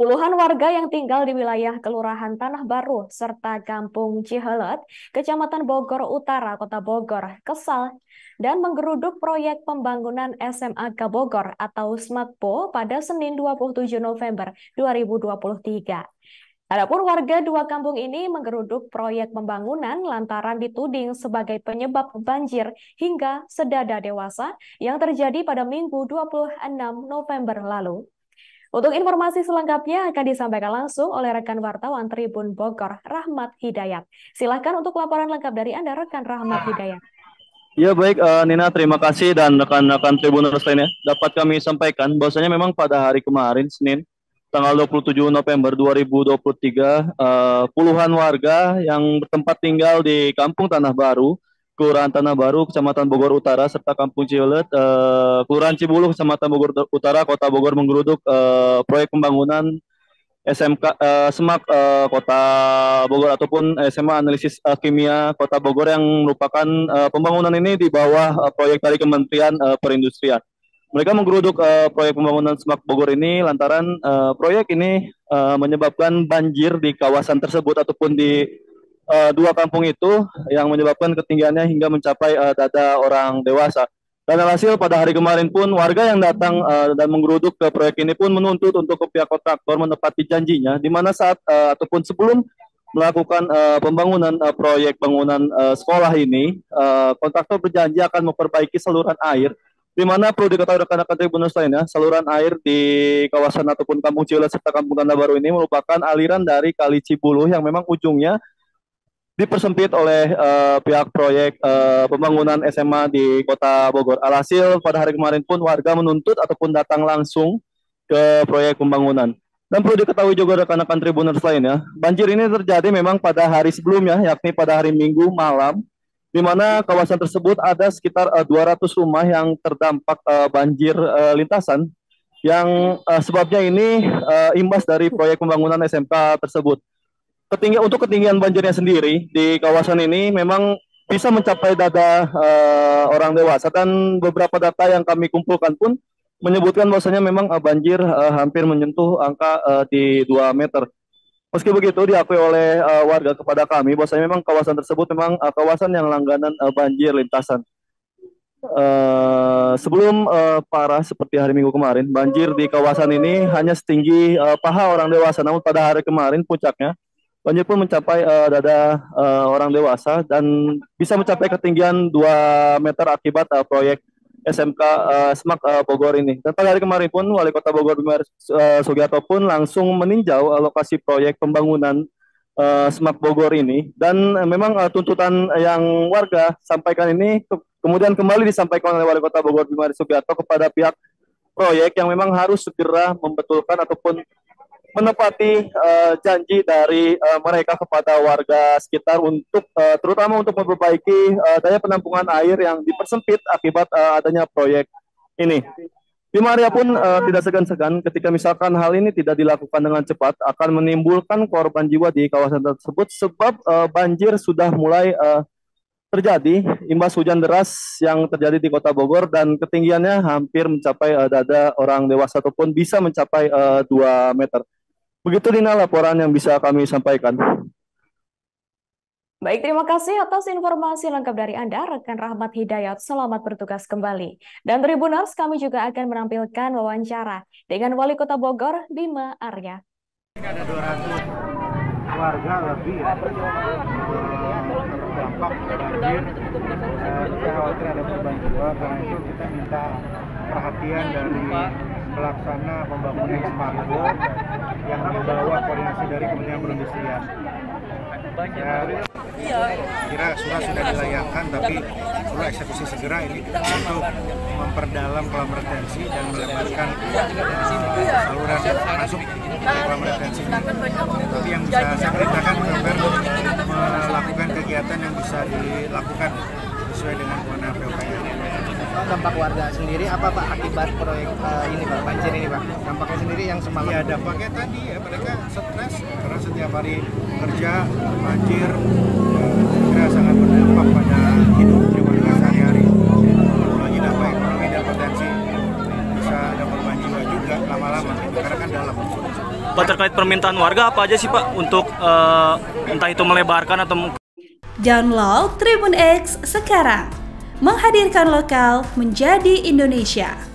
Puluhan warga yang tinggal di wilayah Kelurahan Tanah Baru serta Kampung Cihelet, Kecamatan Bogor Utara, Kota Bogor, kesal dan menggeruduk proyek pembangunan SMAK Bogor atau SMAKPO pada Senin 27 November 2023. Adapun warga dua kampung ini menggeruduk proyek pembangunan lantaran dituding sebagai penyebab banjir hingga sedada dewasa yang terjadi pada Minggu 26 November lalu. Untuk informasi selengkapnya akan disampaikan langsung oleh rekan wartawan Tribun Bogor, Rahmat Hidayat. Silakan untuk laporan lengkap dari Anda, rekan Rahmat Hidayat. Ya baik Nina, terima kasih dan rekan-rekan Tribuners lainnya. Dapat kami sampaikan bahwasanya memang pada hari kemarin, Senin, tanggal 27 November 2023, puluhan warga yang bertempat tinggal di Kampung Tanah Baru, Kelurahan Tanah Baru, Kecamatan Bogor Utara, serta Kampung Ciulet, Kelurahan Cibulu, Kecamatan Bogor Utara, Kota Bogor menggeruduk proyek pembangunan SMK SMAK Kota Bogor ataupun SMA Analisis Kimia Kota Bogor yang merupakan pembangunan ini di bawah proyek dari Kementerian Perindustrian. Mereka menggeruduk proyek pembangunan SMAK Bogor ini lantaran proyek ini menyebabkan banjir di kawasan tersebut ataupun di dua kampung itu yang menyebabkan ketinggiannya hingga mencapai dada orang dewasa. Dan alhasil pada hari kemarin pun warga yang datang dan menggeruduk ke proyek ini pun menuntut untuk ke pihak kontraktor menepati janjinya, di mana saat ataupun sebelum melakukan pembangunan proyek bangunan sekolah ini, kontraktor berjanji akan memperbaiki saluran air, di mana perlu diketahui rekan-rekan Tribuners lainnya, saluran air di kawasan ataupun Kampung Ciulet serta Kampung Tanah Baru ini merupakan aliran dari Kali Cibuluh yang memang ujungnya dipersempit oleh pihak proyek pembangunan SMA di Kota Bogor. Alhasil pada hari kemarin pun warga menuntut ataupun datang langsung ke proyek pembangunan. Dan perlu diketahui juga rekan-rekan Tribuners lainnya, banjir ini terjadi memang pada hari sebelumnya, yakni pada hari Minggu malam, di mana kawasan tersebut ada sekitar 200 rumah yang terdampak banjir lintasan, yang sebabnya ini imbas dari proyek pembangunan SMK tersebut. Untuk ketinggian banjirnya sendiri di kawasan ini memang bisa mencapai dada orang dewasa, dan beberapa data yang kami kumpulkan pun menyebutkan bahwasanya memang banjir hampir menyentuh angka di 2 meter. Meski begitu diakui oleh warga kepada kami bahwasanya memang kawasan tersebut memang kawasan yang langganan banjir lintasan. Sebelum parah seperti hari Minggu kemarin, banjir di kawasan ini hanya setinggi paha orang dewasa, namun pada hari kemarin puncaknya banjir pun mencapai dada orang dewasa dan bisa mencapai ketinggian 2 meter akibat proyek SMK SMAK Bogor ini. Dan pada hari kemarin pun Wali Kota Bogor Bima Sugiarto pun langsung meninjau lokasi proyek pembangunan SMAK Bogor ini, dan memang tuntutan yang warga sampaikan ini kemudian kembali disampaikan oleh Wali Kota Bogor Bima Sugiarto kepada pihak proyek yang memang harus segera membetulkan ataupun menepati janji dari mereka kepada warga sekitar untuk terutama untuk memperbaiki daya penampungan air yang dipersempit akibat adanya proyek ini. Bima Arya pun tidak segan-segan ketika misalkan hal ini tidak dilakukan dengan cepat akan menimbulkan korban jiwa di kawasan tersebut, sebab banjir sudah mulai terjadi imbas hujan deras yang terjadi di Kota Bogor dan ketinggiannya hampir mencapai dada orang dewasa ataupun bisa mencapai 2 meter. Begitu Dina laporan yang bisa kami sampaikan. Baik, terima kasih atas informasi lengkap dari Anda, rekan Rahmat Hidayat. Selamat bertugas kembali. Dan Tribuners, kami juga akan menampilkan wawancara dengan Wali Kota Bogor, Bima Arya. Ada 200 warga lebih ya, terdampak banjir. Kita khawatir ada korban jiwa, karena itu kita minta perhatian dari pelaksana pembangunan SMAKPO yang membawa koordinasi dari Kementerian Perindustrian. Kira surat sudah dilayangkan, tapi perlu eksekusi segera ini untuk memperdalam kolam retensi dan melebarkan saluran masuk ke kolam retensi. Tapi yang bisa saya perintahkan agar melakukan kegiatan yang bisa dilakukan sesuai dengan kewenangan PUPR. Dampak warga sendiri apa Pak akibat proyek ini Pak, banjir ini Pak? Dampaknya sendiri yang semalam? Ya dampaknya tadi ya, mereka stres karena setiap hari kerja banjir, kira sangat berdampak pada hidup warga sehari-hari. Lagi dampak ekonomi dan potensi bisa ada korban jiwa juga lama-lama karena kan dalam. Pak, terkait permintaan warga apa aja sih Pak untuk entah itu melebarkan atau Download Tribun X sekarang, menghadirkan lokal menjadi Indonesia.